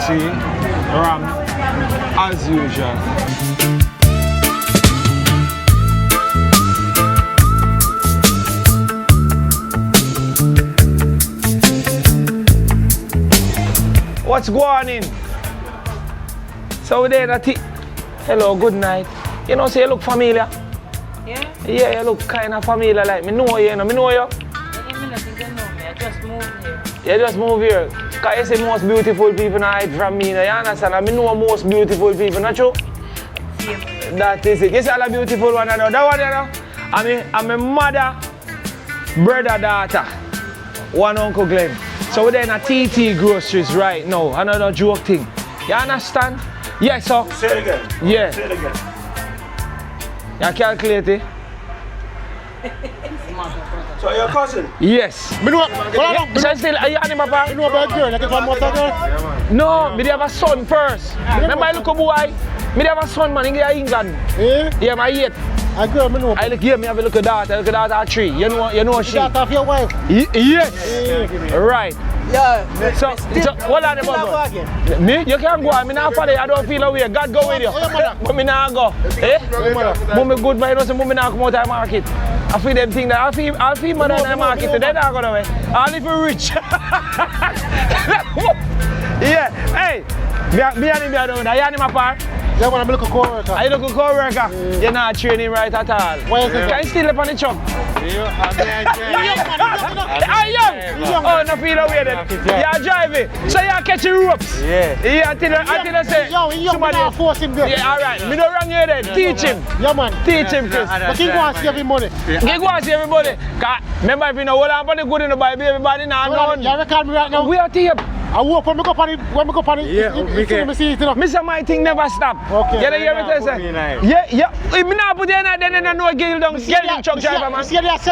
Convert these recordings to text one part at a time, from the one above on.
Juici, Ram, as usual. What's going on? So we're there at hello, good night. You know, say you look familiar. Yeah? Yeah, you look kind of familiar. Like me know you, you know. Me know you. I don't think you know me. I just moved here. You just move here. Because you say most beautiful people hide from me. You understand? I know most beautiful people, not true? Yeah. That is it. You see all the beautiful one. That one, you know. I'm a mother, brother, daughter. One Uncle Glenn. So we're there in a TT Groceries right now. Another joke thing. You understand? Yes, sir. Say it again. Yeah. Say it again. You calculate it? So your cousin? Yes. Me know. So still, are you animal papa? You know about girl, like if I'm motor girl. No, me have a son first. Remember I look a boy? Me have a son man in England. Eh? Yeah, my 8. A girl, me know. I look here, me have a look at daughter. I look at daughter at 3. You know she. Daughter of your wife. Yes. Right. Yeah. So what are the bubble? Me? You can't go. Me not follow you. I don't feel away. God go with you. But me not go. Eh? Mummy good by you know, so mummy not come out of the market. I feel them thing that I'll feel mother in the market. They not go away. I'll live rich. Yeah. Hey. Me and him are down there. You and him apart? Yeah, man, I'm looking co-worker. Are you look a co-worker? Yeah. You're not training right at all. Why is it? Can you still live on the truck? Are you young? Oh, no feel away then. You're driving. So you're catching ropes? Yeah. Yeah, until I say Somebody force him there. Yeah, alright. Me don't wrong you then. Teach him. Yeah, man. Teach him, Chris. But he go and save him money. He go and see everybody. Remember if you know what I'm good in the Bible, everybody now known. You record me right now? We are tape. I work when I go on it. Yeah, me see it, you know. Mr. My thing never stop. Okay. You hear me say? Yeah. If me not put you in there, then I know girl down. Girl in truck driver, man. See that?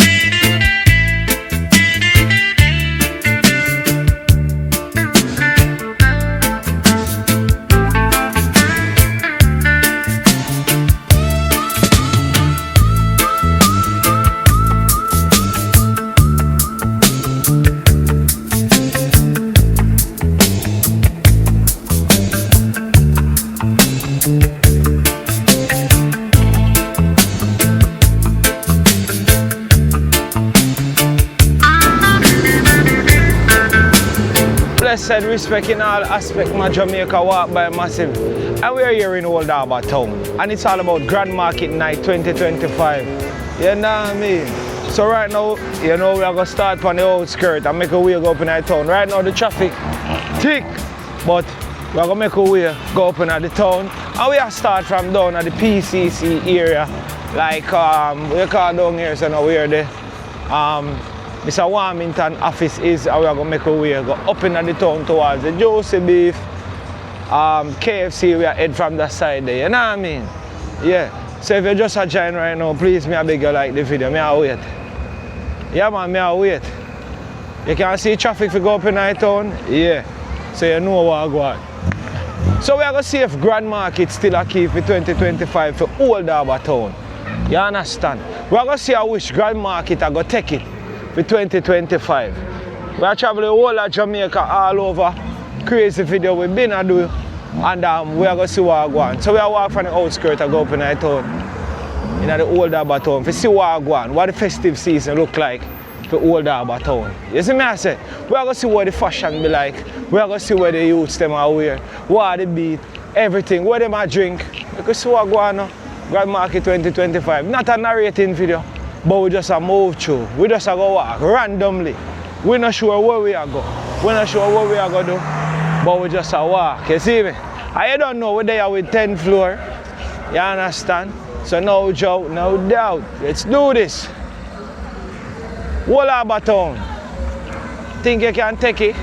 Blessed respect in all aspects, my Jamaica walk by massive. And we are here in Old Harbour Town. And it's all about Grand Market Night 2025. You know what I mean? So right now, you know, we are going to start on the outskirts and make a way go up in the town. Right now the traffic thick, but we are going to make a way go up in the town. And we are start from down at the PCC area. Like, we call down here, so now we're there. Mr. Warmington office is, and we are going to make a way go up in the town towards the Juici beef, KFC, we are head from that side there, you know what I mean? Yeah, so if you just a join right now, please, I beg you like the video, I wait. Yeah man, I wait. You can see traffic if you go up in the town, yeah, so you know what I go on. So we are going to see if Grand Market still a key for 2025 for Old Harbour Town. You understand? We are going to see how which Grand Market are going to take it for 2025. We are traveling all of Jamaica all over. Crazy video we've been to do. And we are going to see what go on. So we are walking from the outskirts and go up in the town. In the Old Harbour Town. To see what go on. What the festive season look like for Old Harbour Town. You see me I say? We are going to see what the fashion be like. We are going to see where the youths them are wear. What are the beat. Everything. What them are drink. We can see what go on now. Grand Market 2025. Not a narrating video. But we just move through. We just go walk randomly. We're not sure where we are go. We're not sure what we are going to do. But we just walk. You see me? I don't know we're there with 10th floor. You understand? So no joke, no doubt. Let's do this. Old Harbour Town. Think you can take it?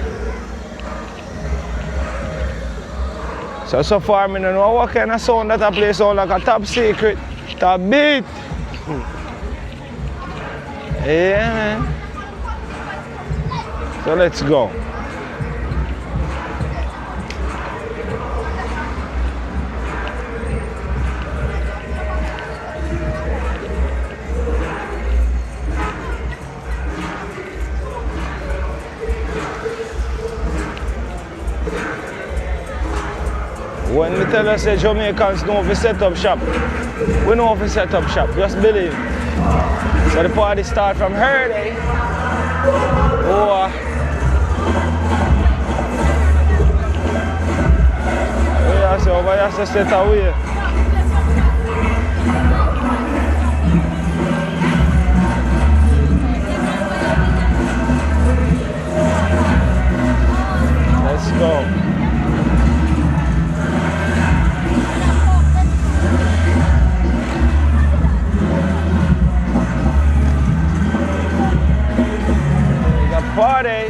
So far I don't know what kind of sound that I play sound like a top secret. Top beat. Yeah, man. So let's go. When we tell us that Jamaicans know if we set up shop, we know if we set up shop, just believe. So the party start from early. Oh, yeah, so over here to set away. Let's go. Party.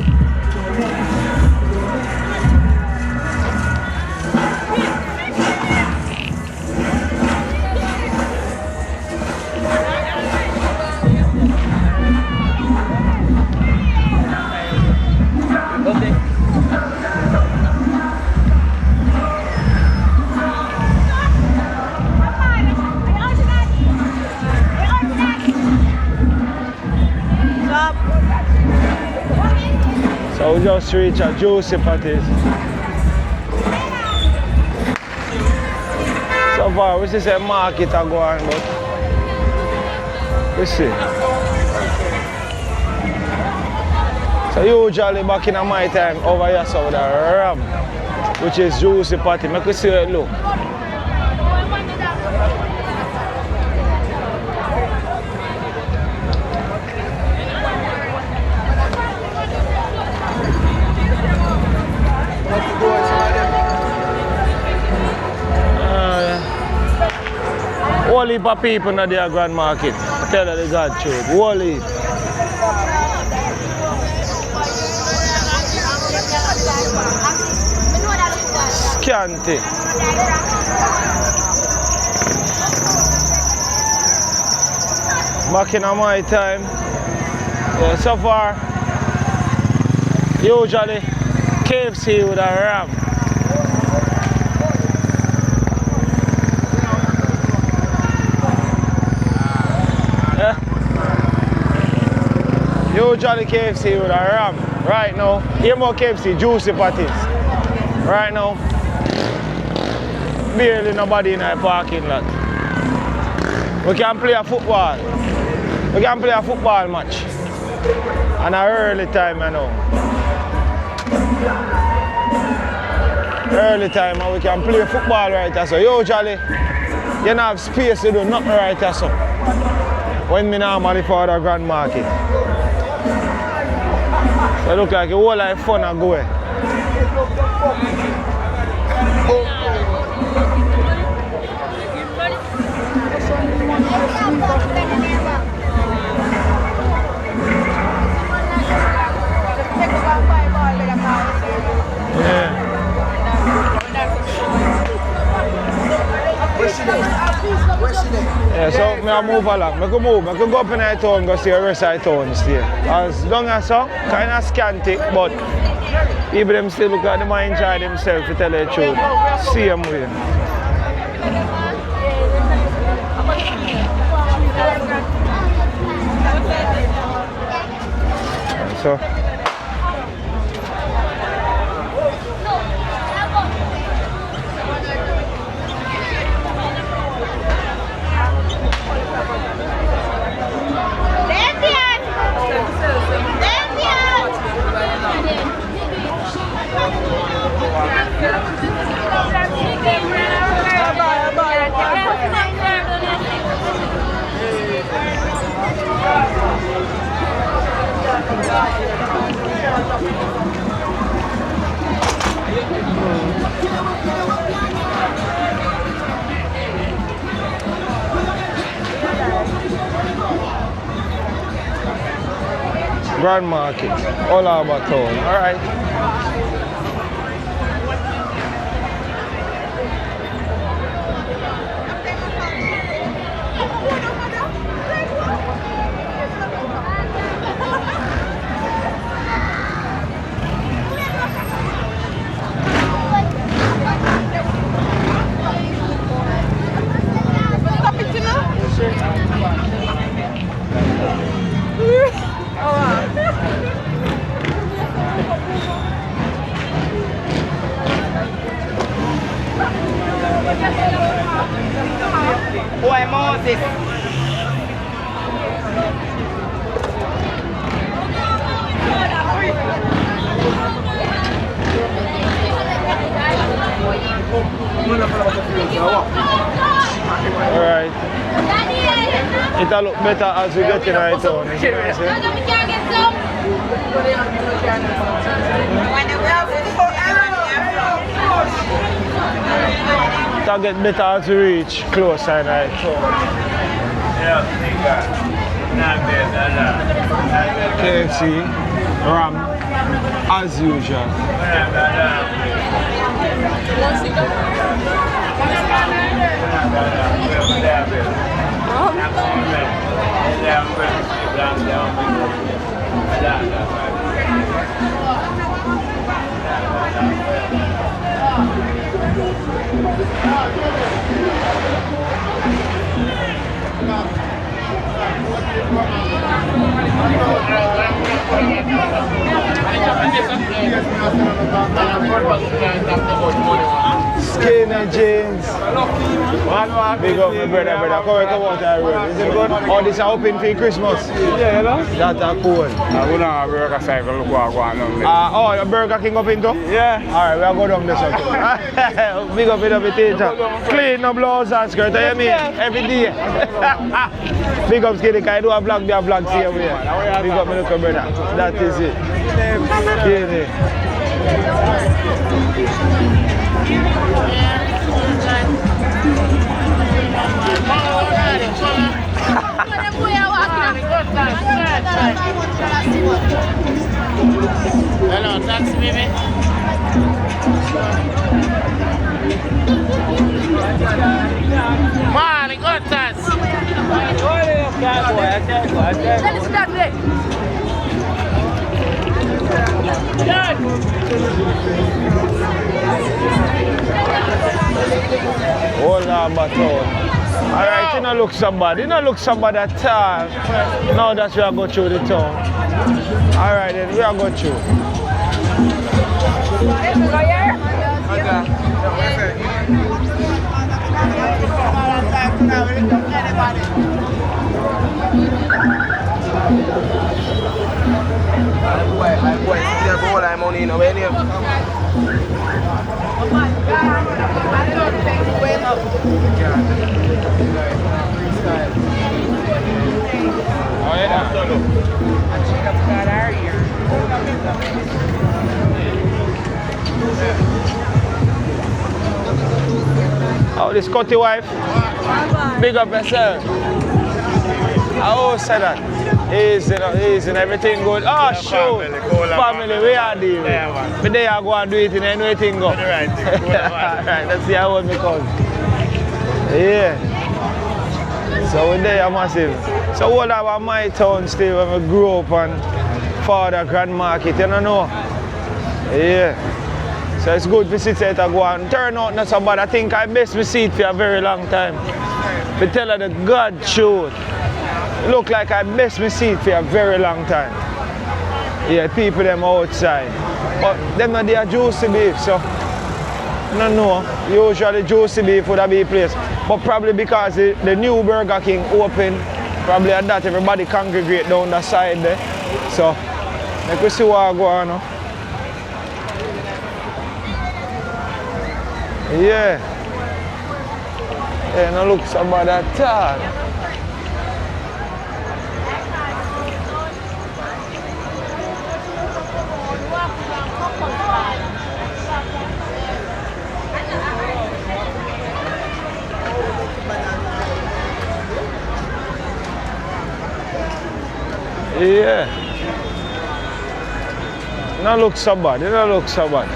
So we just reached a Juici Patties. So far, we see a market are going, but we see. So usually back in my time over here, so with a ram, which is Juici Patties. Make we see how it look. Whole heap of people in the grand market. I tell you the God truth. Whole heap. Scanty. Back in my time, yeah, so far, usually KFC with a ram. Usually KFC with a ram. Right now, here more KFC, Juici Patties. Right now, barely nobody in the parking lot. We can play a football. We can play a football match. And an early time, I know. Early time, and we can play football right there. So usually, you don't have space to do nothing right there. So when me normally for the grand market. So it look like a whole lot of fun and going. Yeah, so I move along. I can move. I can go up in the town and go see the rest of the town stay. As long as so, kind of scanty, but people them still look at them and enjoy themselves to tell the truth. Same way. So. Grand Market, Old Harbour Town. All right. Why Moses? Alright. It'll look better as we get in our town. It'll get better as we reach closer in our town. KFC, Ram, as usual. Skinny jeans. Big up my brother. Come out here, road. Is it good? Oh, this is open for Christmas. Yeah, you know? That's cool. I go down a burger cycle, look what I want. Oh, the Burger King up into? Yeah. Alright, we'll go down this one. Big up the teacher. Clean no blouse and skirt, you hear me? Every day. Big up Skinny, because I do a vlog, see you here. Big up my little brother. That is it. Skinny. Hello, taxi baby. Man, I got that. Old Harbour Town. Alright, it don't look so bad. It don't look so bad at all. Now that we are going through the town. Alright then, we are going through. Oh, this Scotty wife. Big up yourself. Oh, say that. Easy, everything good. Oh, shoot. Family, we are dealing. But they are going to do it in anything go. Alright, let's see how it goes. Yeah. So we're there massive. So what about my town still when we grew up and father grand market, you know? Yeah. So it's good to sit there and go and turn out not so bad. I think I missed my seat for a very long time. To tell her the God truth. It look like I missed my seat for a very long time. Yeah, people them outside. But them not their juicy beef, so no. Usually juicy beef would have been placed. But probably because the new Burger King open, probably at that everybody congregate down the side there. So like we see what go on. Yeah. Yeah, no look so bad at all. Yeah. No look so bad, it don't look so bad.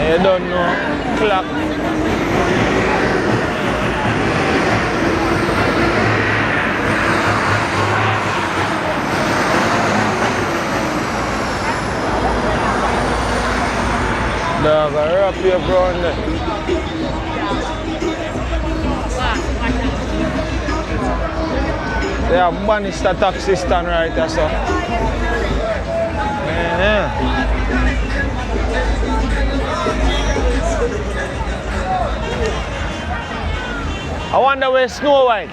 You don't know. Clock. Dog, I wrap your brown there. They have Bannister taxi stand right there, so. Yeah. I wonder where Snow White.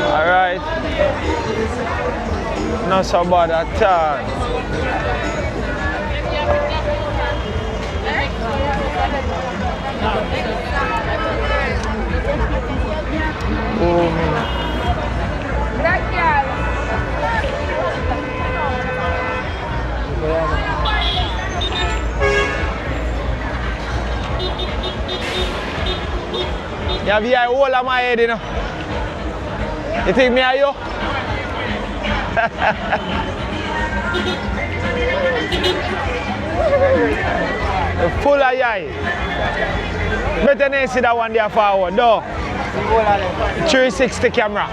Alright. Not so bad at all. You have your whole of my head, you know. You think me are you? Full of eye. Better than see that one there forward, though. 360 camera.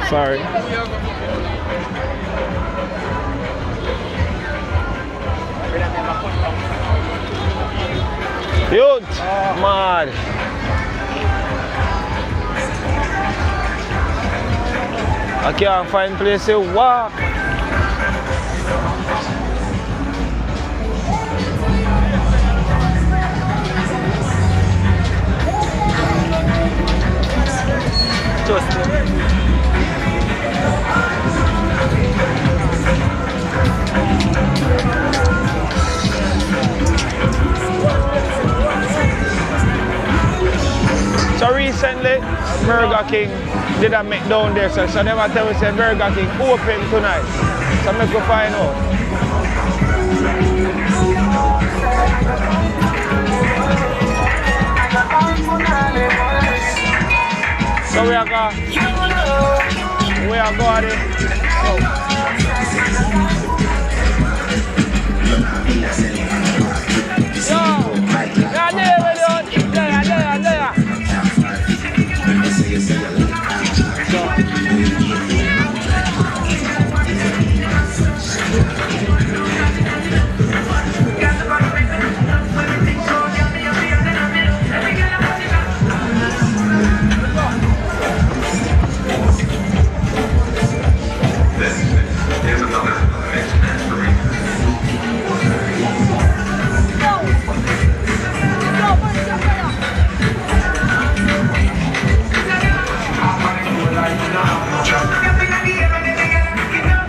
Sorry. Youth, mad. I can't find place to walk. So recently, Burger King did a make down there, so them I tell me say Burger King open tonight. So make go find out. So we are going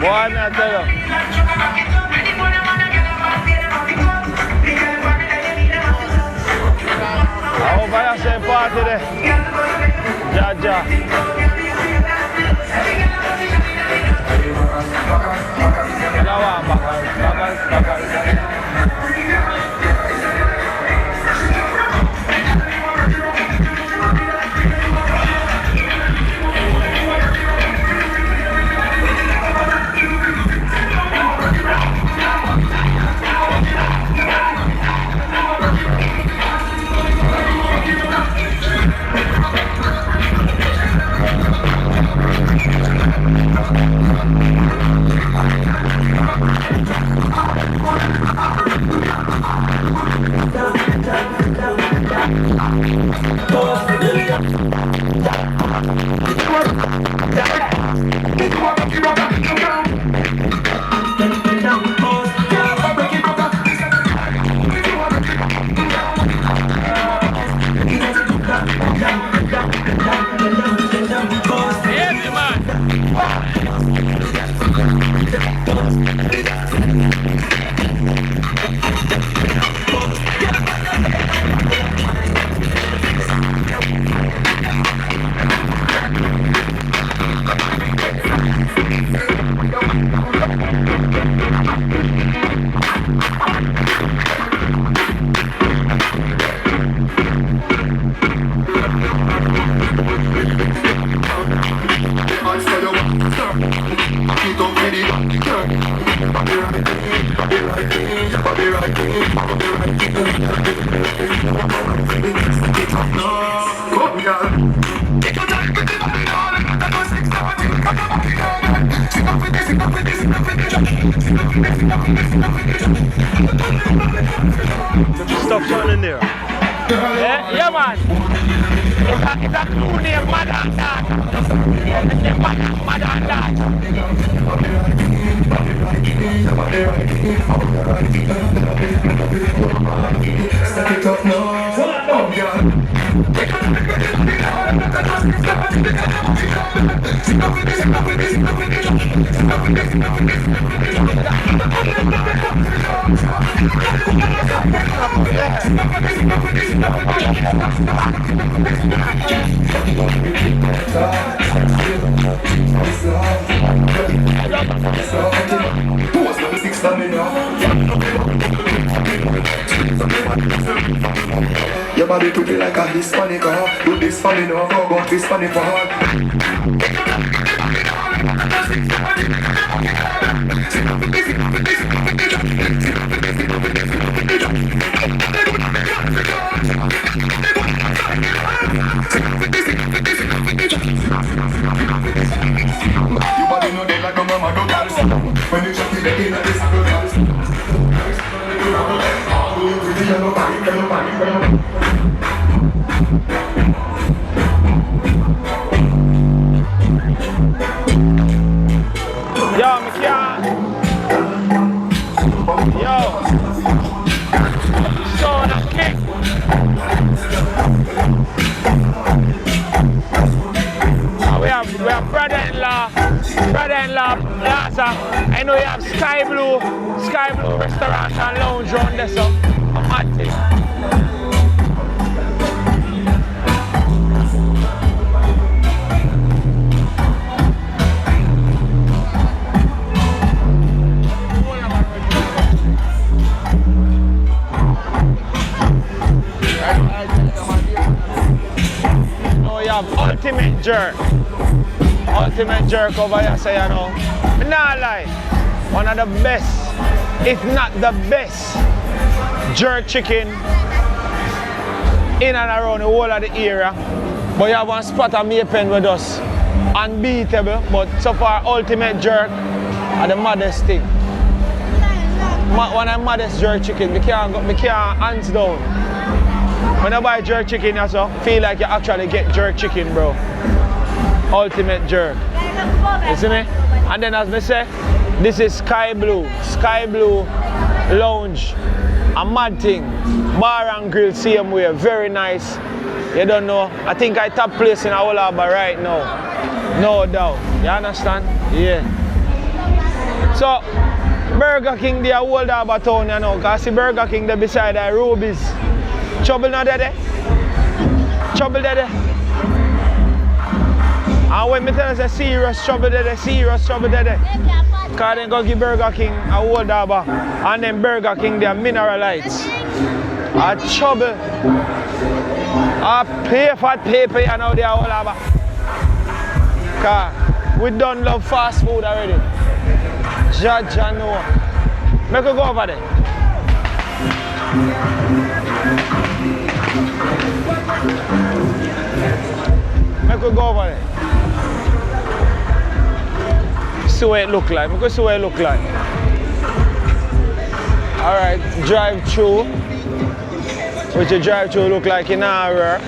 Boy, me I tell you. I hope I say party there. Jaja. Stuff's on in there. Yeah, man. It's a crew named Mother and Dad. It's named Mother and Dad. Step it up now. Oh, God. Your body pretty like a Hispanic, do this for me now, go back this for me for your body no dead like a mama, don't dance. When you shake it, in this don't dance. Yo, me can't. Yo. So the kick. We have brother-in-law, Laza. I know you have Sky Blue restaurant and lounge around there, so I'm at it. Ultimate jerk over here, say you know. Me nah lie, one of the best, if not the best, jerk chicken in and around the whole of the area. But you have one spot of Maypen with us, unbeatable. But so far, ultimate jerk are the maddest thing. One of the maddest jerk chicken, me can't hands down. When I buy jerk chicken, you so feel like you actually get jerk chicken, bro. Ultimate jerk. You see me? And then as me say, this is Sky Blue Lounge. A mad thing. Bar and grill, same way, very nice. You don't know. I think I top place in Old Harbour right now. No doubt. You understand? Yeah. So, Burger King, they are Old Harbour Town, you know. Because see Burger King, they beside the Rubies. Trouble not there. Trouble there. And when me tell us a serious trouble there. Because they go give Burger King a Old Harbour. And then Burger King, they are mineralites. A trouble. A pay for paper, you know, they are Old Harbour. Because we don't love fast food already. Judge and know. Make we go over there. Make we go over there. See what it look like. Make we see what it look like. Alright, drive through. Which the drive through look like in our work.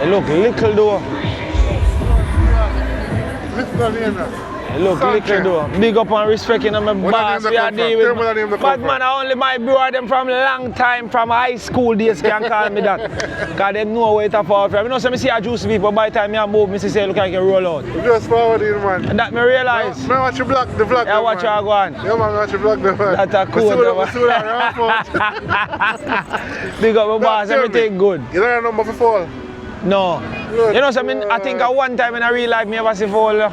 It look little though. It look little though. Big up and respecting my boss. We are dealing with. But man, only my bro them from long time, from high school days can call me that. Because they know where it's far from. You know, so I see a Juici people by the time I move, I say look like I can roll out. Just forward in, man. And that me realize. I watch you block the vlog. Yeah, watch you go on. Yeah, man, watch you block the vlog. That's a cool. Big up my boss, everything good. You don't have a number for fall? No. Good. You know, so I think at one time in a real life, I ever see fall.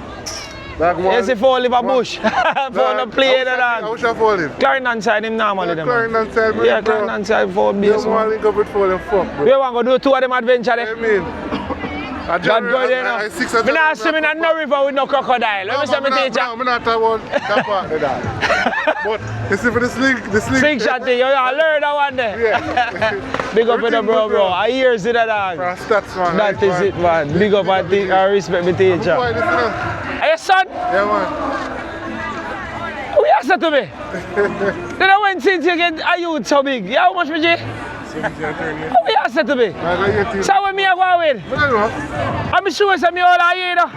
You see fall in a bush. Fall a play and that. How should I fall in? Clarendon side him normally. Clarendon side, bro. Yeah, Clarendon side fall base. You want to link up with fall and fuck, bro. We want to do two of them adventure there. I mean, God go there now. I'm not swimming in no river with no crocodile. Let me say my teacher. I'm not talking about that part of that. But you see for the sling shot thing, you learn that one there. Yeah. Big up with the bro. I hear it, dog. Stats, man. That is it, man. Big up and I respect my teacher. Hey, son? Yeah, man. said to me? Then I went since you get a youth so big. Yeah, how much, G? What you said to me? So when me I go with? I don't know. I'm sure it's me all year, you know.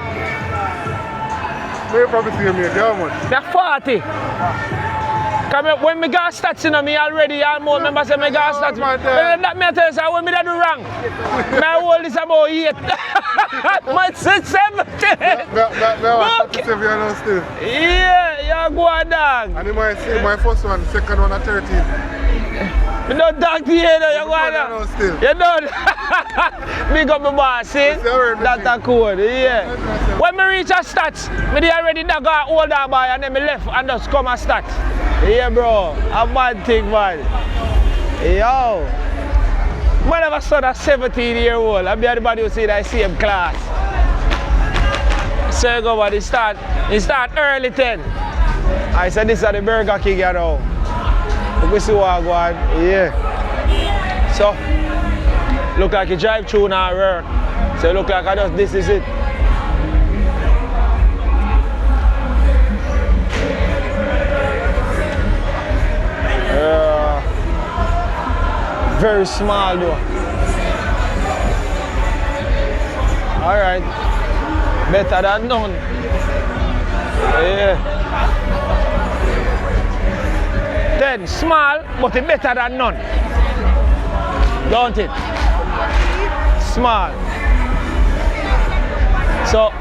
You probably see me how much? They're 40. Come when me got stats in me already, all more members say me got stats. That me tell you, so when me do wrong, my old is about 8. My 17. Still. Yeah, you go on dog. And my first one, second one at 13. You don't talk to you, you go on dog. Still. You don't. Big up my boss, see? That's a code, yeah. When me reach a stats, me already dog a Old Harbour and then me left and just come a stats. Yeah, bro, a bad thing, man. Yo, man, have a son of 17-year-old. I be everybody who see that same class. So you go, but he start early 10. I said this is the Burger King, you know. We see what I go on. Yeah. So, look like a drive through now, work. So look like I just this is it. Very small though. Alright. Better than none. Yeah. 10 small, but it's better than none. Don't it? Small. So,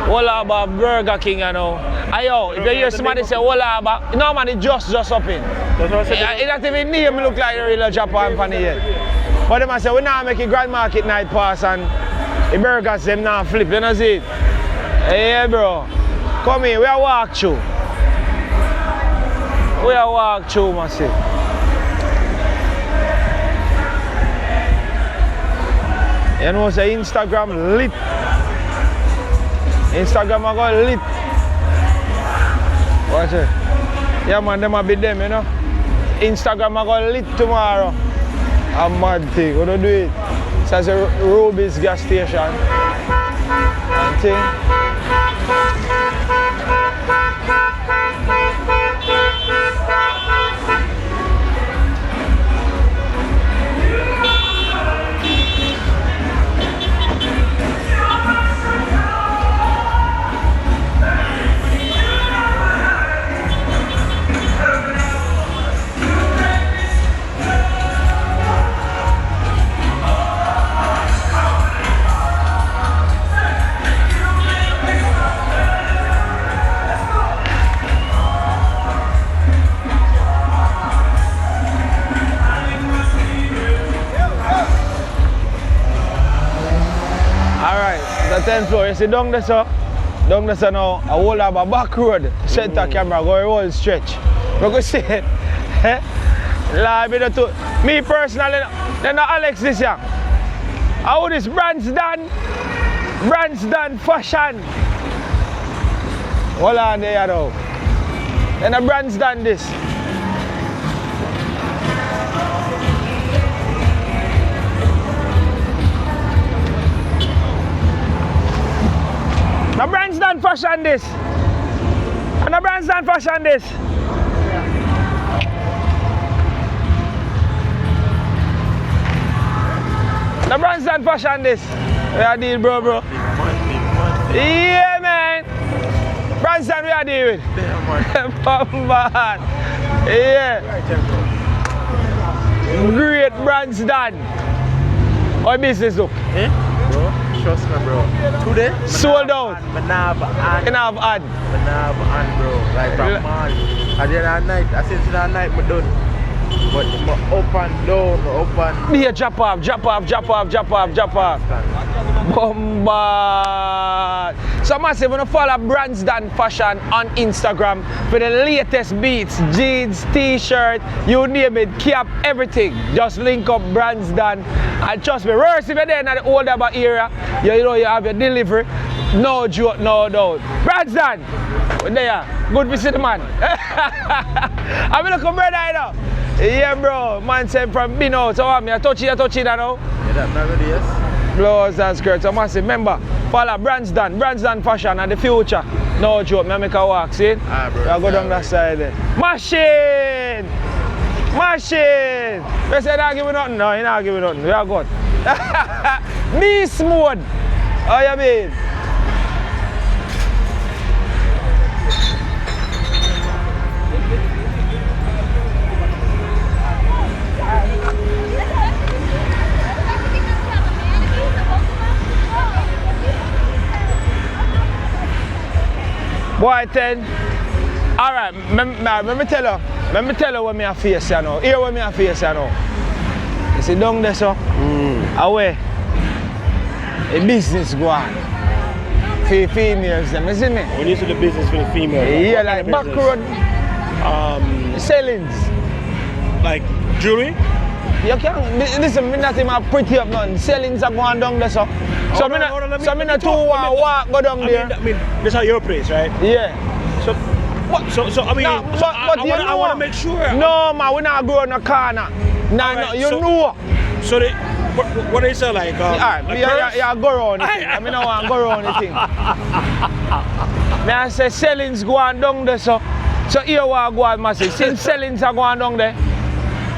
Old Harbour Burger King, you know. Ayo, if you hear somebody say Old Harbour, no man, it's just up in. It doesn't even name look like a real Japan fan yet. But them say we now make a grand market night pass and the burgers them now flip, you know see it? Hey bro, come here, we are walk through. We are walk through, man see. You know say Instagram lit. Instagram I got lit. Watch it. Yeah man, them a be them, you know. Instagram I got lit tomorrow. A mad thing, we don't do it. So it's a Ruby's gas station. And thing. The 10th floor, you see down there so now, a whole Harbour back road, center camera, go a whole stretch. We go see it. Me personally, then Alex this year. How this brands done fashion. Hold on there now. Then the brands done this. The brands done fashion this. And the brands done fashion this. The brands done fashion this. We are deal, bro. Yeah, man. Brands done we are deal with. Bad. Yeah. Great brands done. How business look? Eh? Bro, trust me, bro. Today, sold out. I have ad, bro. Like from March. At the end of the night, since the night, I'm done. But I'm up and down, up and... Be a drop off. Bombard. So massive, when you follow Brands Done Fashion on Instagram for the latest beats, jeans, t-shirt, you name it, cap, everything. Just link up Brands Done. And trust me, worse if you're there in the Old Harbour area, you know you have your delivery. No joke, no doubt. Brands Done. There, good visit, man. I'm looking brother, you know. Yeah, bro. Man said from being out. So I'm touch it now. Yeah, that's not really, yes. Blouse and skirts. So massive. Remember, follow Brands Done Fashion and the future. No joke, me make a walk, see? Ah, bro. I go down that side there. Machine! Machine! They say not give me nothing. No, you not give me nothing. We are good. Beast mode! How you mean? Boy, 10. Alright, let me tell you what I face you now. Here what I face you now. You see down there, so? Away. A business go on. For females, them, you see me? When you say the business for the female, Yeah, like back road. Sellings. like jewelry. You can't, listen, me not even pretty up nothing. Sellings are going down there, so. So me not too walk go down there. I mean, this is your place, right? Yeah. So, I mean, Nah, I want to make sure. No, man, we not go in the corner. Nah, Alright, no, you so- know. So they, what they say like? Alright, like yeah, go around the thing. I mean, I want to go around the thing. Me I say sellings go on down there, so here we go on massive. Since sellings are going down there,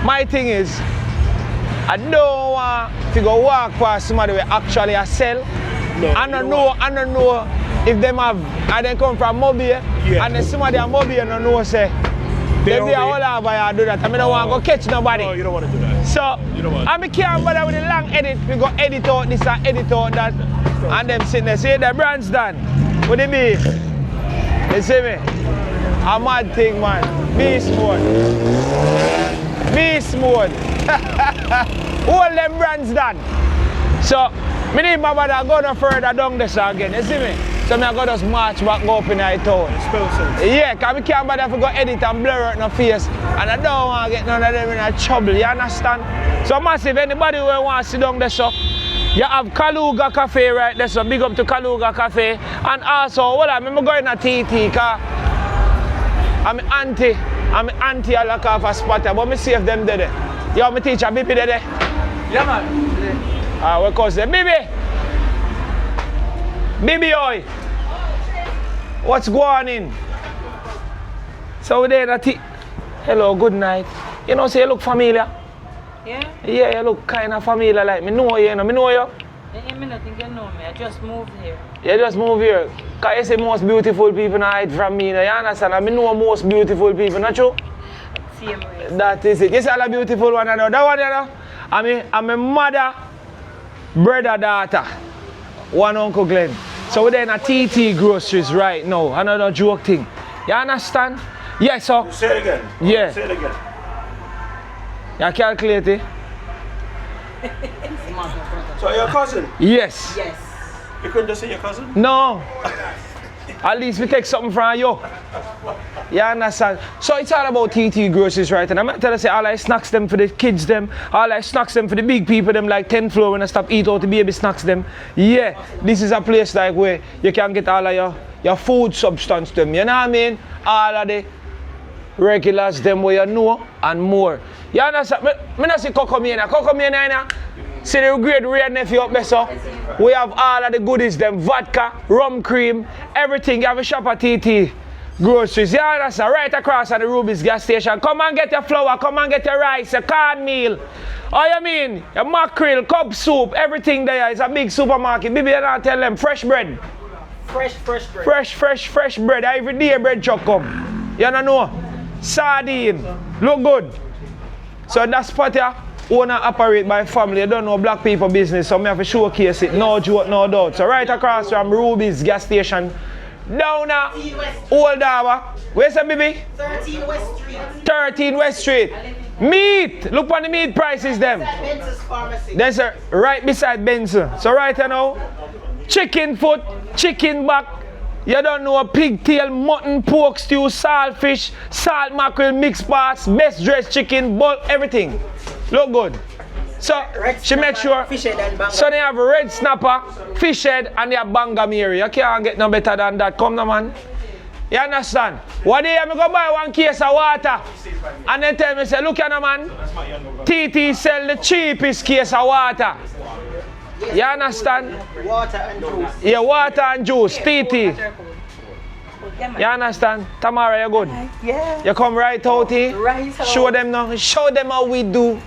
my thing is, I don't want to go walk past somebody who actually a sell. No, I don't know if them have, and they come from Mobile, Yeah. and then somebody at Mobile and know say, they all all over here do that. I mean, I don't want to go catch nobody. No, you don't want to do that. So, You know what? I can't bother with the long edit. We go edit out this and edit out that. And them sitting there, see the brand's done. What do you mean? You see me? A mad thing, man. Beast mode. Beast mode. All them brands done. So, me need my brother go no further down this again. You see me? So, I go just march back go up in the town. Spell sense. Yeah, because I can't bother to go edit and blur out no face. And I don't want to get none of them in a trouble, you understand? So massive, anybody who wants to sit down there, so you have Kaluga Cafe right there, so big up to Kaluga Cafe. And also, well, I'm going to TT, because I'm anti a lock off a spotter, but I see if them there. Yo, my teacher, Bibi there. Yeah, man. What cause them? Bibi! Bibi, oi! What's going in? So we there, hello, good night. You know, say you look familiar. Yeah? Yeah, you look kind of familiar, like me know you, me know you. Yeah, me nothing you know me. I just moved here. You just move here. Cause you say most beautiful people hide from me, you understand? I know most beautiful people, not true? Same race. That is it. You see all the beautiful one, I know. That one, you know? I'm a mother, brother, daughter. One Uncle Glenn. So we're there in a TT Groceries right now. Another joke thing. You understand? Yes, sir. Say it again. Yeah. Say it again. You calculate it? So your cousin? Yes. Yes. You couldn't just say your cousin? No. At least we take something from you. You understand? So it's all about TT Groceries, right? And I'm going to tell you, say, all I snacks them for the kids them, all I snacks them for the big people them, like 10 floor when I stop eat out the baby snacks them. Yeah, this is a place like where you can get all of your food substance them, you know what I mean? All of the regulars them where you know and more. You understand? I not see Cocomania. See the great red nephew up there, so we have all of the goodies them, vodka, rum cream, everything. You have a shop at TT Groceries. You understand? Right across at the Ruby's gas station. Come and get your flour, come and get your rice, your cornmeal. Oh, you mean? Your mackerel, cup soup, everything there. It's a big supermarket. Baby, you don't tell them fresh bread. Fresh bread. Fresh bread. Every day bread truck come. You don't know? Sardine. Look good. So that spot here, owner operate by family. You don't know black people business, so I have to showcase it. No joke, no doubt. So right across from Ruby's gas station, down at Old Harbour. Where's that, baby? 13 West Street. 13 West Street. Meat. Look on the meat prices them. Benz's Pharmacy. There's a right beside Benson. So right now, chicken foot, chicken back. You don't know, pigtail, mutton, pork stew, salt fish, salt mackerel, mixed parts, best dressed chicken, bowl, everything. Look good. So she make sure. Fish head and banga. So they have a red snapper, fish head, and they have banga mary. You can't get no better than that. Come now, man. You understand? One day I go buy one case of water, and then tell me, say, look at the man. TT sell the cheapest case of water. You understand? Water and juice. Yeah, water and juice, TT. Yeah, man. You understand? Tamara, you good? Yeah. You come right out here. Right out. Show them now. Show them how we do.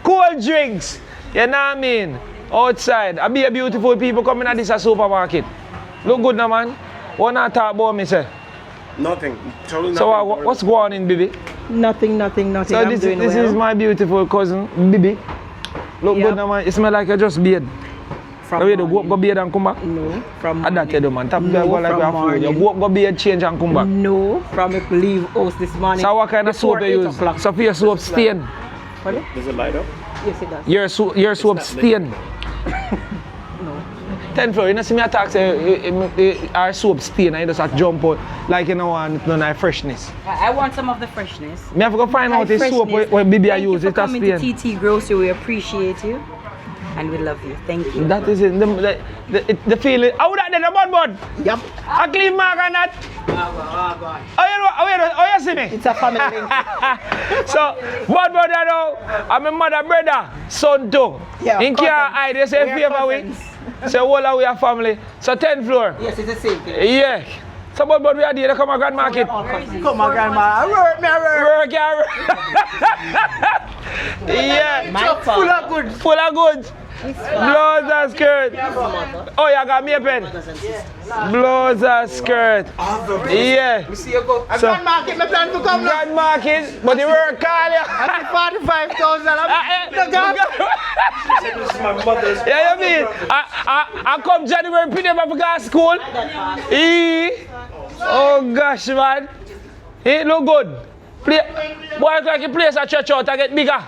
Cold drinks. You know what I mean? Outside. I be a beautiful people coming at this supermarket. Look good now, man. What not talk about me, say? Nothing. Totally nothing. So what's going on in Bibi? Nothing. So I'm this doing is well. my beautiful cousin, Bibi. Look Yeah. good now, man. It smell like I just beard. From You go morning. go beard and come back? No, from I don't tell you, man. Tap No, go like from we are food. You morning. go beard, change and come back. No, from a leave house this morning. So what kind of before soap you 8 use? o'clock. So for your soap stain. Pardon? Does it light up? Yes, it does. Your soap stain. No. 10th floor, you know see me attack say our soap stain and you just have to jump out like you know want none of freshness. I want some of the freshness. Me have to go find out the soap where Bibi I use it as Thank you for stain. coming to TT Grocery. We appreciate you. And we love you. Thank you. That is it. The feeling. How that then the bud? Yep. A clean mark and that. Oh, you see me? It's a family link. So, bud brother now, I'm a mother brother, son too. Yeah, In care cousins. I they say We are favor we. cousins. Say all our we are family. So 10th floor. Yes, it's the same thing. Yeah. So but we are there to come a grand market. Come on, grandma. I work, me, I work. Work yeah. Yeah. My fault. Full of good. Full of goods. Blouse and skirt. Oh, you got me a pen. Blouse and skirt. Yeah. See you go. I So- grand market, my plan to come now. Grand market, but the work call you. 45,000. This is my mother's. Yeah, you mean? I come January, put them up for school. Oh gosh, man. It look good. Boy, it's like a place at church out, I get bigger.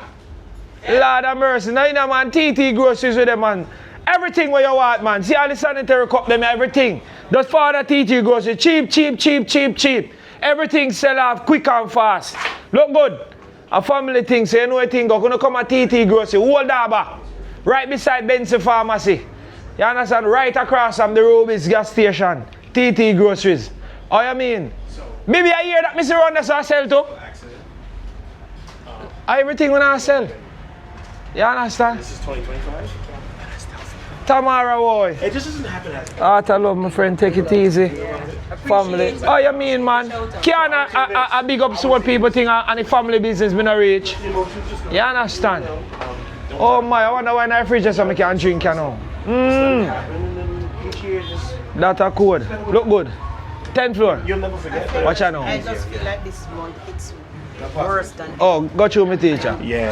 Lord of mercy. Now you know, man, TT Groceries with them, man. Everything where you want, man. See all the sanitary cup, them, everything. Just for the TT Groceries. Cheap. Everything sell off quick and fast. Look good. A family thing, so you know a thing. You're going to come at TT Groceries, Old Harbour. Right beside Benson Pharmacy. You understand? Right across from the Rubis gas station. TT Groceries. Oh, you mean? Maybe I hear that Mr. Ronda so I sell too. Everything when I sell. You understand? This is 2025. Tamara boy. It just doesn't happen as I love my friend, take it easy. Family. Oh, you mean, man? Can I big up so what people think and the family business been a reach? You understand? Oh my, I wonder why in the fridge so I can drink, you know. That's a code. Look good. 10th floor. You'll never forget. Watch out now. I just feel like this month it's worse than Oh, got you my teacher. Yeah.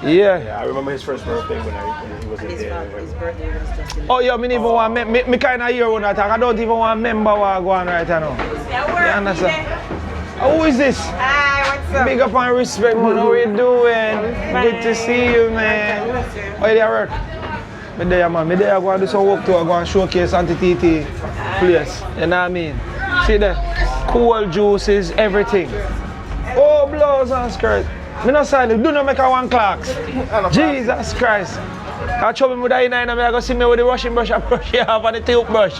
Yeah. I remember his first birthday when he wasn't his there. birthday was just in Oh, yeah, me even want me kind of hear one attack. I don't even want to remember what going on right now. You understand? Who is this? Hi, what's up? Big up and respect, man. How you doing? Good to see you, man. Oh, you there work? Me there, man. Me there, I go and do some work too. I go and showcase anti-TT place. You know what I mean? See there? Cool juices, everything. Oh, blouse and skirt. Me not silent. Do not make a one clocks. Jesus Christ. I trouble me with that in and I go see me with the washing brush and brush it off and the toothbrush.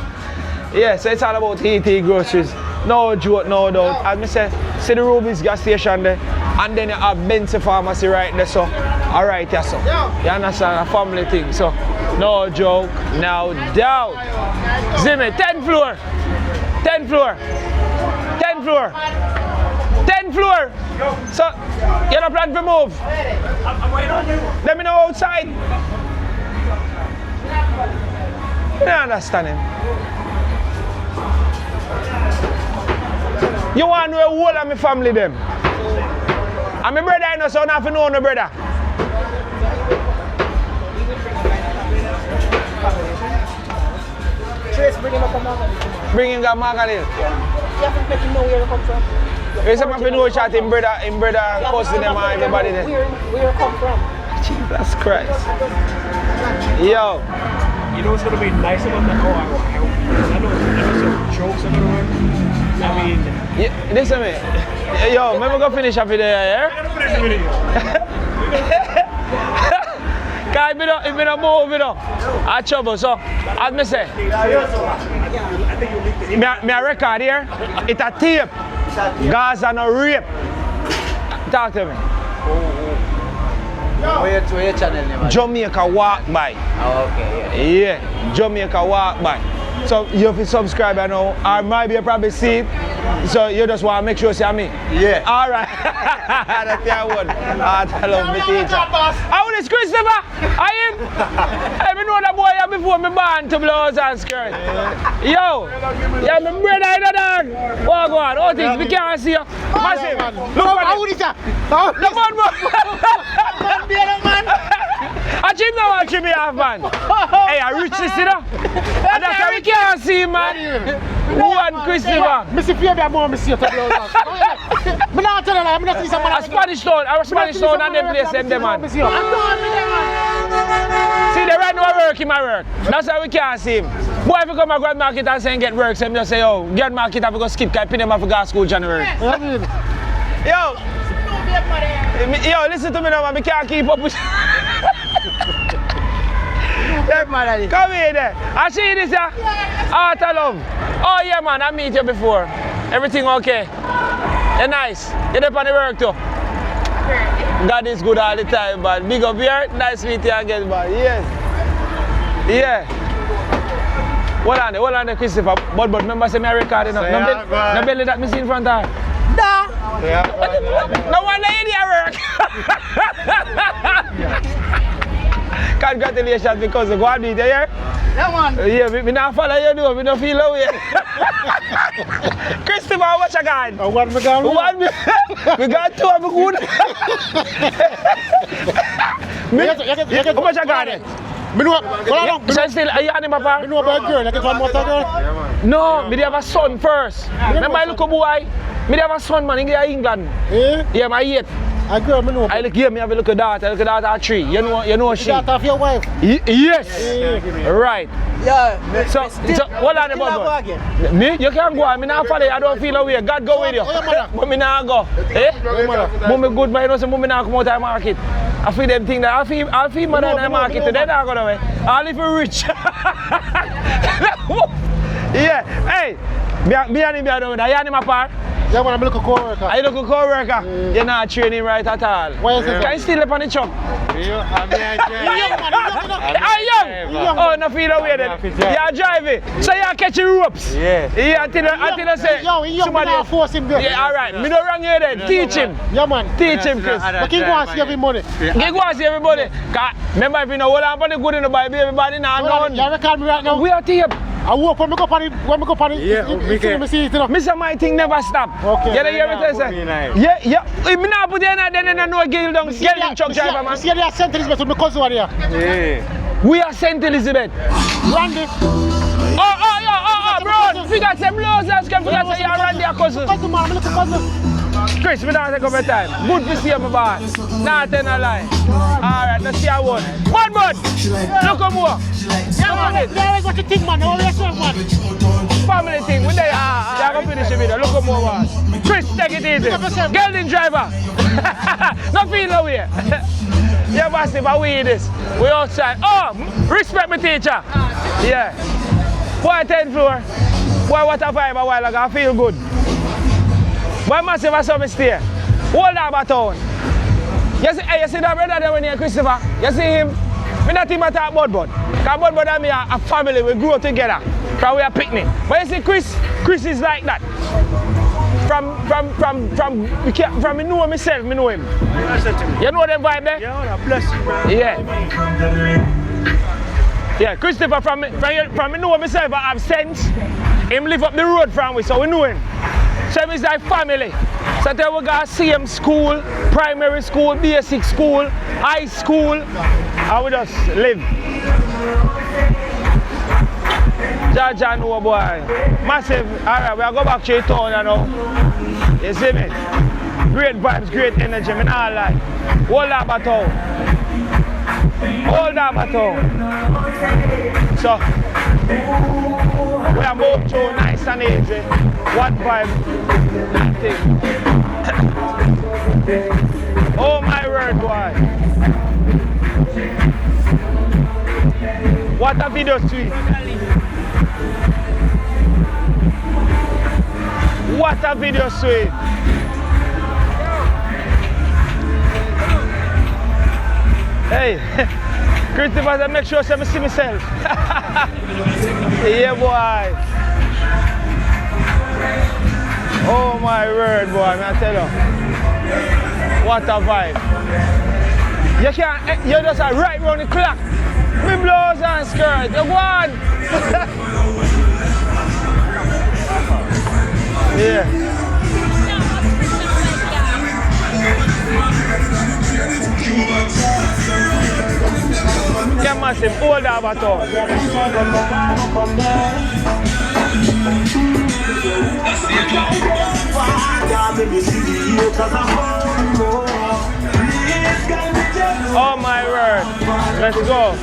Yeah, so it's all about TT Groceries. No joke, no doubt. As me say, see the Rubis gas station there, and then you have Benson Pharmacy right there, so. Alright, yeah, so. You understand? A family thing, so. No joke, no doubt. See me, 10th floor. 10th floor. 10th floor. 10th floor. So, you don't plan to move? I'm waiting on you. Let me know outside. You understand him? You want to know who all of my family them? And my brother, I know, so I don't have to know my brother. Trace, bring him up a Margaret. Bring him to Margaret. You have to make him know where you come from. You say my know chat him brother, cousin them and everybody there. Where you come from. Jesus Christ. Yo. You know what's gonna be nice about that? I know some jokes about it. I mean, Yeah, listen to me. Yo, remember go finish up there, yeah? I'm gonna finish the video. Cause if you don't move, you know, I trouble. So, as me say, I think you leaked it. me a record here, it's a tape. Gaza no rape. Talk to me. Where your channel name? Jamaica walk by. Oh, okay, yeah. Yeah, Jamaica walk by. So you have to subscribe I know, or maybe you probably see it. So you just want to make sure you see me? Yeah. All right. That's your word. I love my teacher. How is Christopher? Are you? I know that boy here before me born to blouse and skirt. Yo, yeah, my brother in the dog. Oh God, all things we can't see you. Massive. Look at it. The bad boy. I dream now I dream me half man. Hey, I reach this, you know? And that's how we can't see, man. One Christopher. Missy Fabian more Missy to blow out. I'm not telling you, I'm not seeing someone. A Spanish town and them place them, man. See, they right now work in my work. That's how we can't see him. Boy, if you come to Grand Market and say get work, some just say, oh, Grand Market have to go skip, because I pin them off to go to school January. Yo, listen to me now, man. I can't keep up with Come here there. I see you this here. Art of love. Oh yeah man, I meet you before. Everything okay? You're nice. You're there on the work too. God is good all the time, but big up here. Nice meet you again, man. Yes. Yeah. Hold on there, Christopher. But remember say me recording now. No belly that me see in front of her. Da. No one in here work. Congratulations because you go and meet you here. Yeah, man. Yeah, me not follow you do, me don't feel away. Christopher, how much you got? One me gone. One me. We got two of me good. How much you got it? Me know. So still, are you animal park? Me know about a girl. Like it's one more girl. No, me have a son first. Remember I look a boy? Me have a son man in England. Yeah, my 8. A girl, me know. I look here, me have a little daughter. I look at daughter at 3. You know she. Daughter of your wife. Yes. Right. Yeah. So hold on about me. You can't go. I mean, I follow you. I don't feel away. God go with you. But me not go. Eh? Mummy good, but you know, so mummy not come out of the market. I feel them thing that I feel mother in the market. They not go away. All if you rich. Yeah. Hey. Me and him are doing that. You and him apart? Yeah, man, I'm looking co-worker. Are you look a co-worker? You're not training right at all. Why is it? Can you still up on the truck? You're young. Oh, no feel away then. You're driving. So you're catching ropes. Yeah. Yeah, until I say somebody force him there. Yeah, alright. Me don't wrong you then. Teach him. Yeah, man. Teach him, Chris. But he go and see every money. He go and see everybody. Remember if you know what I'm good in the Bible, everybody now known. You record me right now? We are tape. I walk when I go on it. Yeah, see it, you know. Mr. My thing never stop. Okay. You hear me say? Yeah. Me not put you in then no girl down. Girl truck driver, man. See, they are St. Elizabeth with my cousin over here. Yeah. We are St. Elizabeth. Randy. Oh, bro. Figure say blows and figure say you're Randy a cousin. Cousin, man, I'm looking cousin. Chris, we don't take up your time. Good to see you, my boy. Not tell no lie. Alright, let's see how one. One bud. Look at more. Yeah, man. They always got to think, man. They always say, man. Family thing. We there. Yeah, go finish the video. Look at more one. Chris, take it easy. Gelding driver. No feel away. Yeah, boss, if I we this. We outside. Oh, respect my teacher. Yeah. Boy, 10th floor. Boy, what a vibe a while ago. I feel good. Boy, massive, I saw me stay. Old Harbour Town. You see that brother there when you're Christopher? You see him? Me not him at Bud. Because Bud and me are a family. We grew up together. Because we are picnic. But you see Chris is like that. From me know myself, me know him. You know them vibe there? Yeah, bless you, bro. Yeah. Yeah, Christopher from me know myself, I have sense. Him live up the road from me, so we know him. So he's like family. So then we got same school, primary school, basic school, high school, and we just live. Jaja know boy. Massive. Alright, we'll go back to the town now. You see me? Great vibes, great energy, me not lie. Old Harbour Town. Old Harbour Town. So we are moved through nice and easy. One vibe, nothing. Oh my word, boy. What a video sweet. What a video sweet. Hey, Christopher, make sure I see myself. Yeah, boy. Oh my word, boy, I tell you. What a vibe. You can't, you're just right round the clock. Me blouse and skirt, you go on. Yeah. Yeah, massive, Old Harbour Town. Oh my word. Let's go.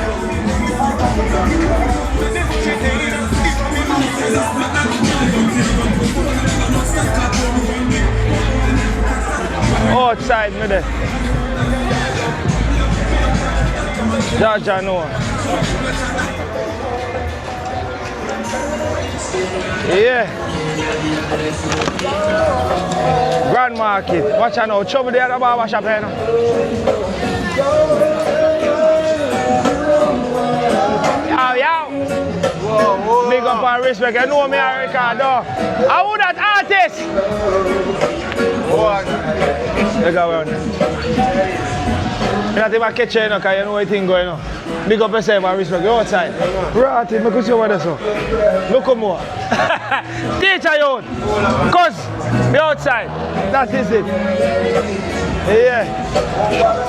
Outside me there. Jaja know. Yeah. Grand Market. Watch out now. Trouble there at the barber shop here now. Yo. Big up and respect. You know me and Ricardo. I would that artist. Look around. You not even catch you because you know what thing going on. Big up yourself and respect. You're outside. Right, look at you over there, so. Look more. Teacher you. Cause be outside. That is it. Yeah.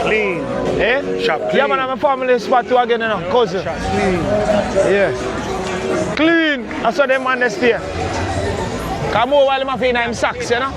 Clean. Eh? Shop clean. Yeah, man, I'm a family spot too again, you know. Cousin. Shop clean. Yeah. Clean. That's what them man they stay. Come over while I'm feeling him socks, you know.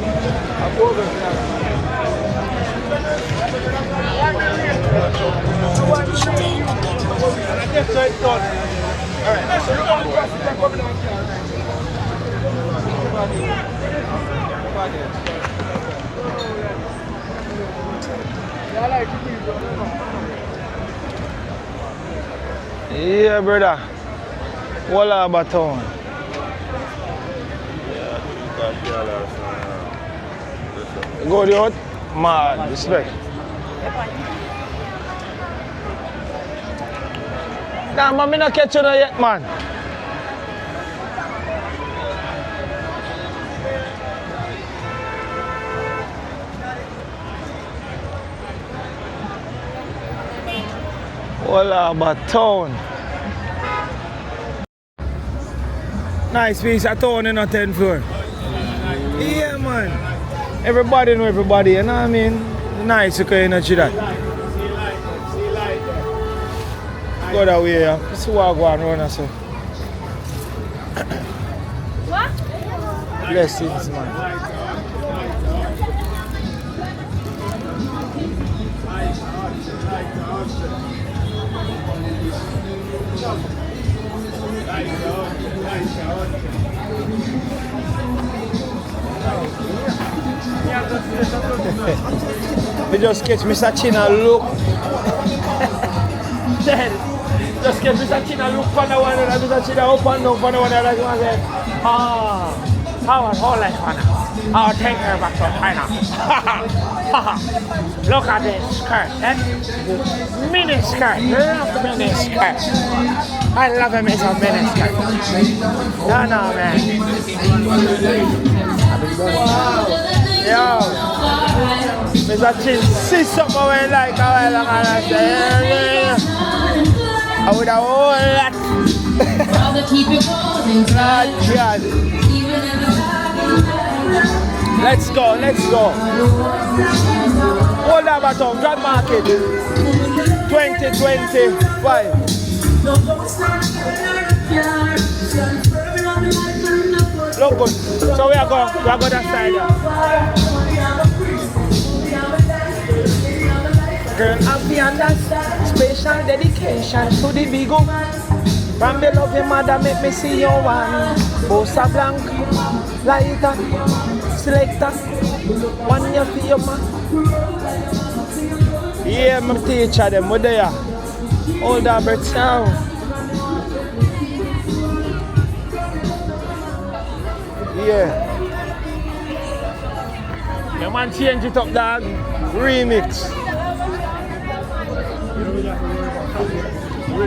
Yeah, brother. Old Harbour Town. Go the out? Mad, respect. Nah, man, I not catch you yet, man. Old Harbour Town. Nice piece of town in a 10th floor. Yeah, man. Everybody know everybody, you know what I mean? Nice to come in that. Go that way, yeah. Let's walk one around so. What? Blessings, man. We just catch Mr. China look. Just catch Mr. China look for the one and Mr. China up and down for the one and I say, how was whole life, man? I'll take her back to China. Look at this skirt, eh? Mini skirt, love mini skirt. I love him, it's a mini skirt. No, man. Wow. Yo, Mr. Chin, see something I like, I say, yeah. I would have all that. Let's go. Old Harbour Town, Grand Market, 2025. Look good. So we are going that side. Girl, I'm beyond that. Special dedication to the big one. From the love your mother, make me see your one. Bossa Blanc, lighter, selector, one year for your man. Yeah, my teacher, them, what they are? Old Harbour Town. Yeah. The man change it up, dog. Remix.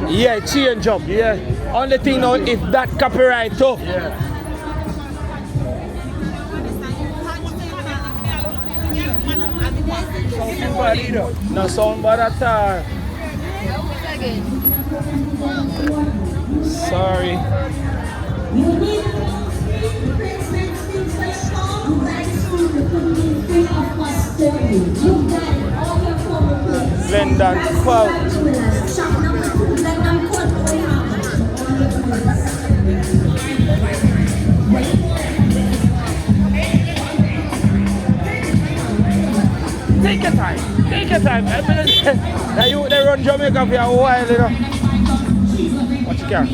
Yeah, change up, yeah. Only thing now, if that copyright too. Yeah. No sound bad at all. Sorry. Blend and pout. Take your time. Take your time. Now you they run Jamaica for a while, you know. What you can?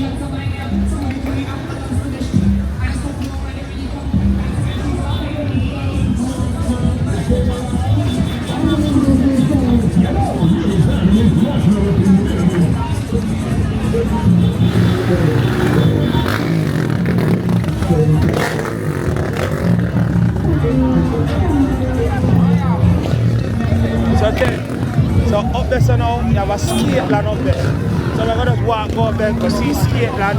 So up there so now, you have a skate land up there. So we're gonna just walk up there to see skate land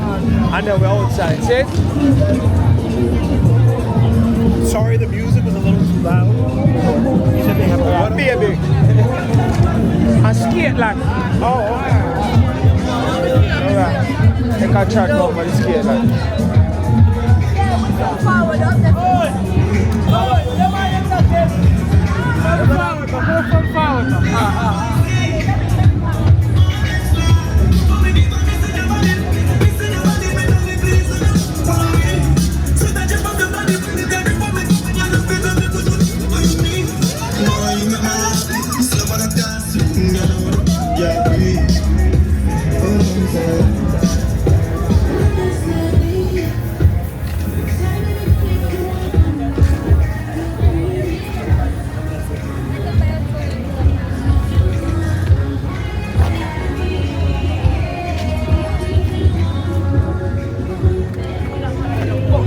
and then we're outside. See? Sorry, the music was a little too loud. You said they have a Baby. A skate land. Oh, okay. Alright. Take a track over the skate land. Forward up there.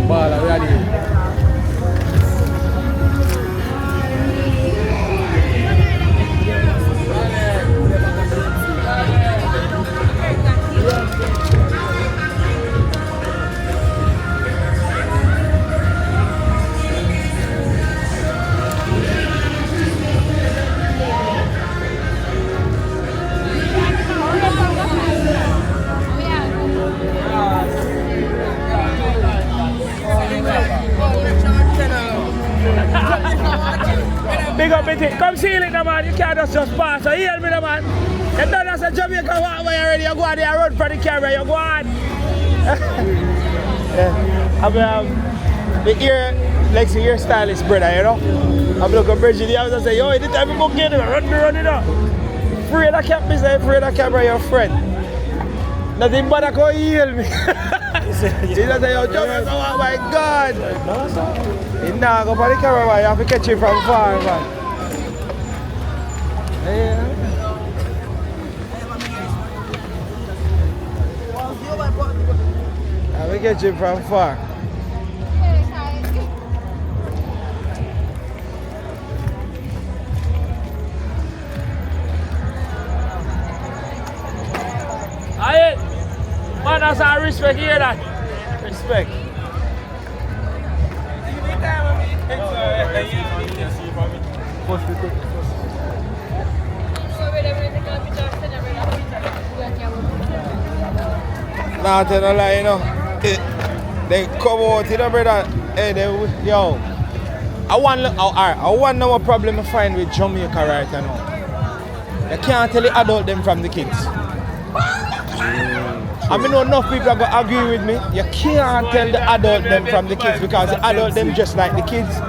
Bala, ready? Big up it. Come see it now, man. You can't just pass. So hear me now, man. You done as a Jamaican walk away already. You go on there, run for the camera. You go on. Yeah. I'm the ear, like the hairstylist brother, you know. I'm looking at Bridget. I was just say, yo, anytime you book in, run it up. Afraid I can't be afraid I camera your friend. Nothing but I can heal me. He just say, yo, Jamaican, oh my God. Nah, go for the camera, man. You have to catch it from far, man. Yeah. I have to catch it from far. Aye, man, that's our respect here, that. Respect. Nah, tell no lie, you know. They come out, you know, brother. Hey, yo. I want no more problem I find with Jamaica right now. You can't tell the adult them from the kids. I mean, enough people are going to agree with me. You can't tell the adult them from the kids because the adult them just like the kids.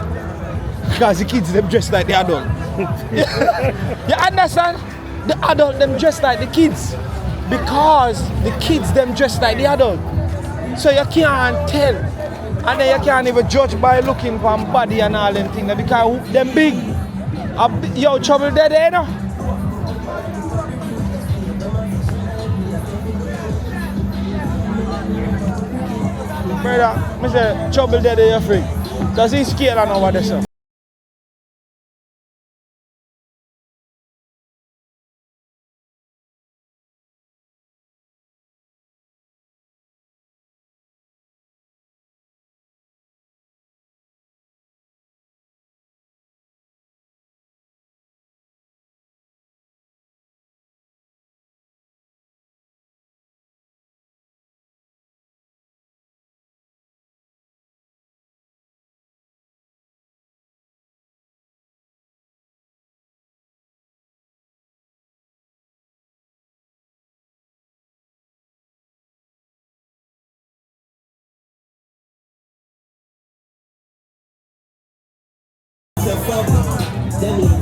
Because the kids them just like the adult. You understand? The adult them just like the kids. Because the kids them just like the adult. So you can't tell. And then you can't even judge by looking for body and all them things because them big. Yo, trouble there, you know? Brother, I say, trouble there, you're free. Does he scale on over there, sir?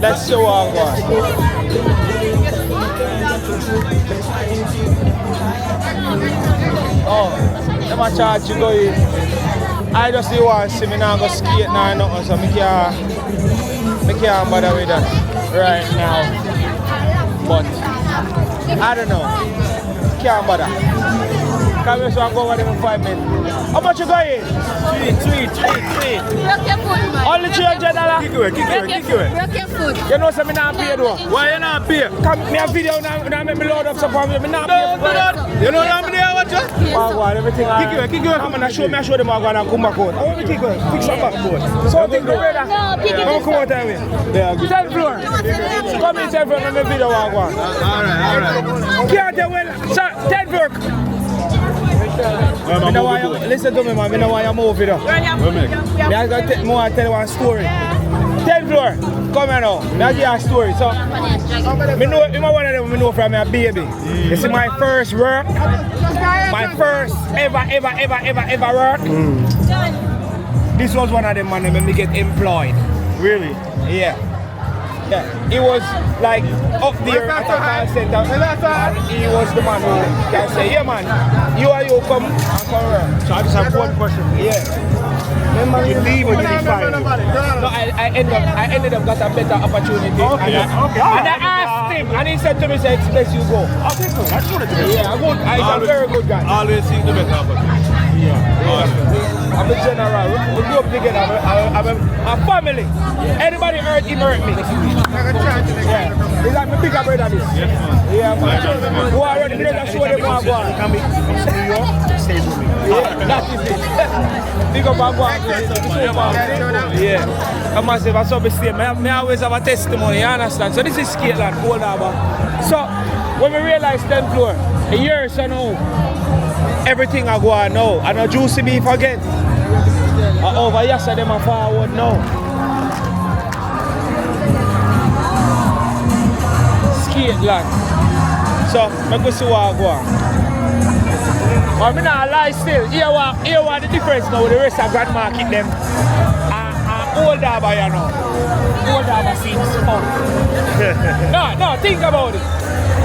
Let's see what I got. Oh, them a charge you go in. I just see one see me now go skate now or nothing, so me can't bother with that right now. But I don't know. Can't bother. Come here so I go over there in 5 minutes. How much you going? Sweet. Only $300? Kick away. Broke your foot. You know something not pay though. Why you not pay? Come, me a video now make me load up some for me. Me not pay for it. You know how many hours? Wagwan, everything alright. Kick away. Come on, show them Wagwan and come back out. I want me kick away. Fix some back board. So think the weather. No, pick it. Come out that way. Yeah, 10th floor. Come in 10th floor and make me video Wagwan. Alright. Can't tell well. Sir, 10th floor. Listen to me, man. I know why you move it up. I got to tell you one story. 10th floor, come here now. I give you a story. So, I know one of them I know from my baby. This is my first work. My first ever work. This was one of them man that made me get employed. Really? Yeah. He was like up there at the call center and he was the man who can say, yeah man, you come and come around. So I just have one question. Yeah. Remember you leave or did he fire you? No, I ended up got a better opportunity. Okay. And I asked him and he said to me, it's best you go. Okay, cool. That's what it is. Yeah, he's a very good guy. Always seek the better opportunity. I'm a general. We grew up together. I'm a family. Anybody hurt him, hurt me. Yeah. He's like my bigger brother. This. Yeah, man. Who are ready to show them what I'm Come to New York, stay with me. Yeah, that is it. Big up Wagwan. Yeah. I'm massive. I saw me stay. I always have a testimony, you understand? So this is Skateland, Old Harbour. So when we realized 10th floor, a year or so now, everything I go on now. And a juicy beef again. Over yesterday, I'm forward now. Skateland. So, I'm going to see what I go on. But I'm not lie still. Here what the difference now with the rest of Grand Market them. Old Harbour, you know. Old Harbour seems fun. No, think about it.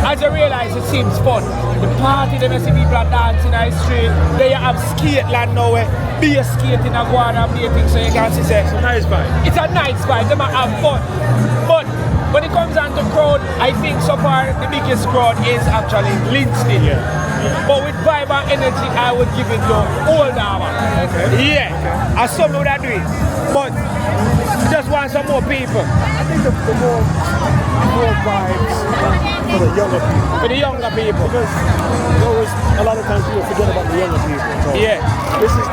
As you realize, it seems fun. The party, then you see people are dancing on the street. Then you have Skateland now where be a skating and go on and be a thing, so you can see it's a nice vibe. It's a nice vibe, they might have fun. But when it comes down to crowd, I think so far the biggest crowd is actually Linston. Yeah. But with vibe and energy, I would give it to Old Harbour. Okay. Yeah. And some would do it. But just want some more people. I think the more vibes for the younger people. For the younger people. Because always a lot of times people forget about the younger people. So yeah. This is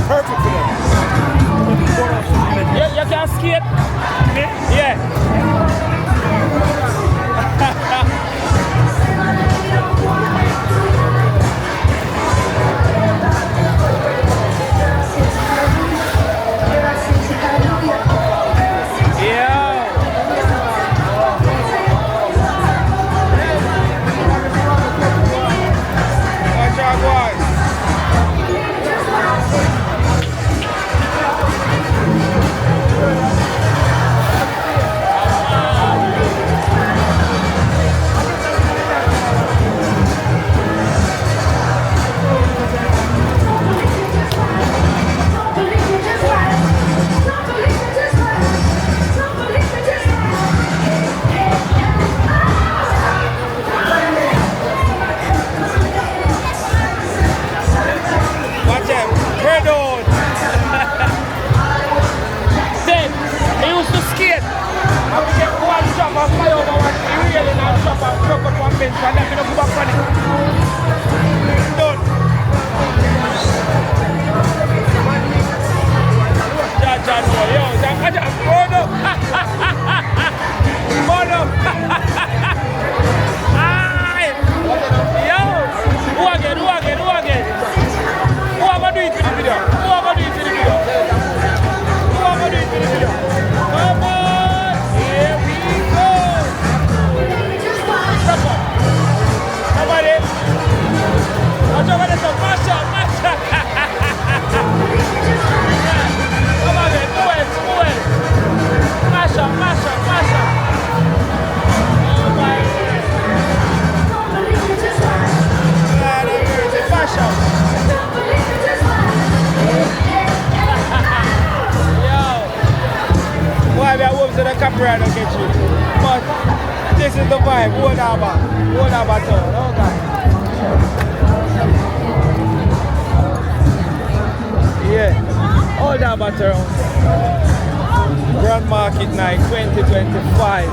perfect for them. You can skate? Yeah. is the vibe. Old Harbour Town. Oh God. Yeah. Old Harbour Town. Grand Market Night 2025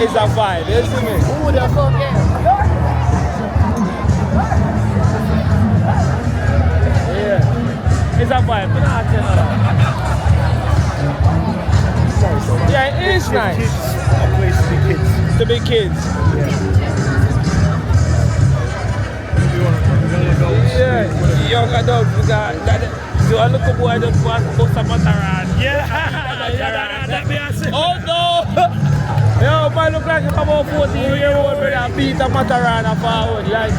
is a vibe. You see me? Who the fuck Yeah. It's a vibe. You know what I'm saying? Yeah, it is nice. A place to be kids. To be kids. Yeah, young adults, we got that. So I look at boy just want to bust a mataran. Yeah, that me I say. Oh no! Yo, boy look like I'm about 14-year-old brother and beat a mataran and forward. Like,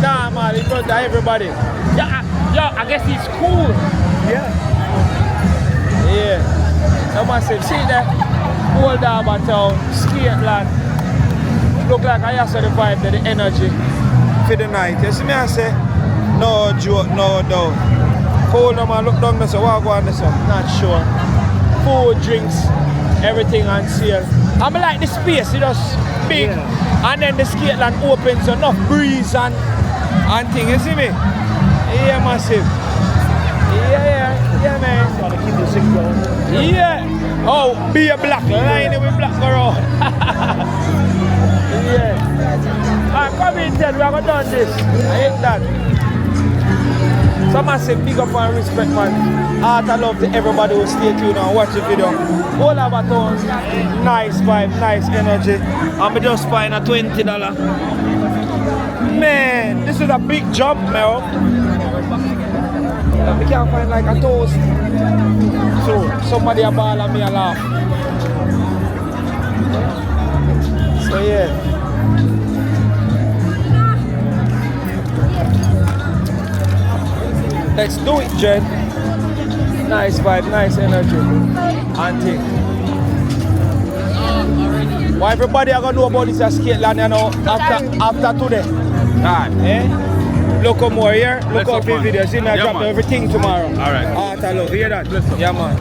nah man, in front of everybody. Yo, I guess he's cool. Yeah. Yeah. So massive. See that? Old Harbour Town, Skateland. Look like I have the vibe, the energy for the night. You see me I say? No joke, no doubt. Cold man, look down there, so what go on there, so? Not sure. Food, drinks, everything on sale. I mean like the space, it's just big. Yeah. And then the Skateland opens enough breeze and thing, you see me? Yeah, massive. Yeah, man. Gotta keep the sing going. Yeah. Oh, be a black line with black around. Yeah. Alright, come in, Ted. We have done this. I hate that. So massive big up and respect, man. Heart and love to everybody who stay tuned and watch the video. All Harbour Town, nice vibe, nice energy. And we just find a $20. Man, this is a big jump, man. We can't find like a toast. So somebody a ball and me a laugh. So yeah. Let's do it, Jen. Nice vibe, nice energy. Auntie. Why everybody are gonna know about this Skateland, you know, after today? Alright, eh? Look more here, look out for videos. See me, I drop everything tomorrow. Alright. Heart and love, hear that? Yeah, man.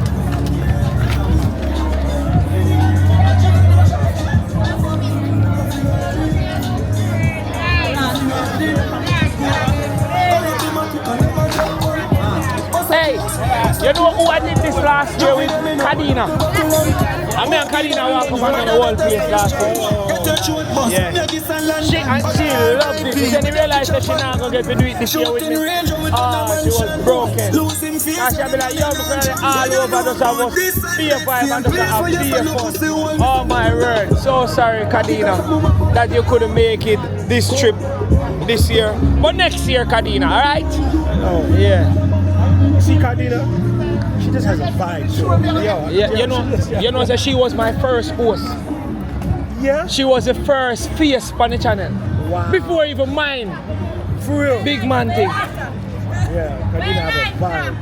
Hey, you know who I did this last year with? Kadina. I mean, Kadina walk up on the whole place last year. Yeah. She loved it. She didn't realize that she not going to get to do it this year with me. Oh, she was broken. And she'll be like, yo, I'm all over just have us be a vibe and just have be a fun. Oh my word. So sorry, Kadina, that you couldn't make it this trip this year. But next year, Kadina, alright? Oh, yeah. See Kadina? She just has a vibe. So. Yeah, you know that she was my first host. Yeah? She was the first face on the channel. Wow. Before even mine. For real? Big man thing. Yeah, Kadina have a vibe.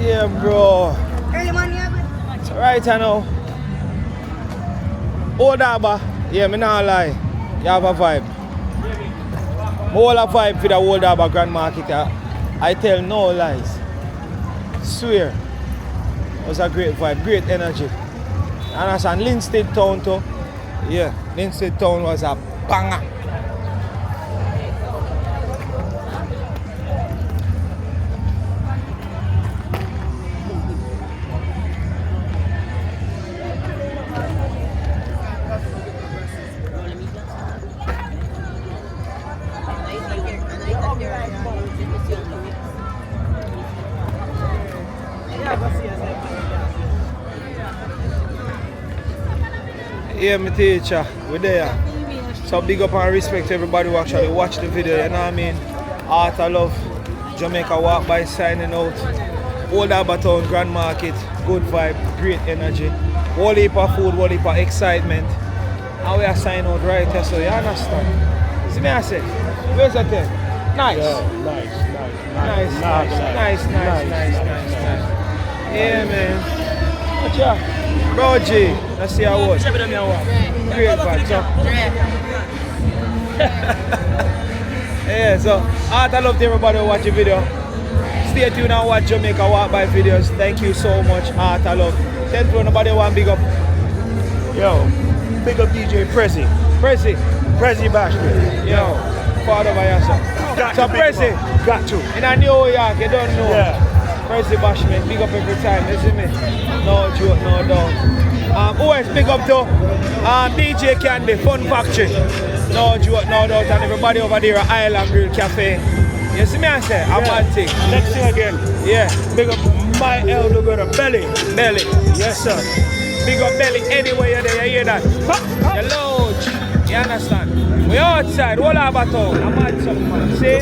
Yeah, bro. It's alright, I know. Old Harbour, yeah, me not lie. You have a vibe. All a vibe for the Old Harbour Grand Market. I tell no lies. Swear. It was a great vibe, great energy. And as on Linstead Town too. Yeah, Linstead Town was a banger. Yeah, my teacher, we're there. So big up and respect to everybody who actually watch the video, you know what I mean? Heart of love, Jamaica walk by signing out. Old Harbour Town, Grand Market, good vibe, great energy. Whole heap of food, whole heap of excitement. And we are signing out right here, so you understand? See me I say? Where's that thing? Nice. Nice. Nice. Yeah, man. Watch out. Bro G, let's see how it was. Great man, so. Yeah, so I love to everybody who watch the video. Stay tuned and watch Jamaica Walk By videos. Thank you so much. Heart of love. Tell me nobody want big up. Yo, big up DJ Prezi. Prezi Bashman. Yo, father by yourself. So Prezi, Got to. in a New York, you don't know. Yeah. Prezi Bashman, big up every time, you see me? No joke, no doubt. Who else big up to? DJ Candy, Fun Factory. No joke, no doubt. And everybody over there at Island Grill Cafe. You see me I say? A bad thing. Next thing again. Yeah. Big up my elder brother Belly. Yes, sir. Big up Belly anywhere you're there, you hear that? Hello, you understand? We outside, Old Harbour Town. I'm at something, man. See?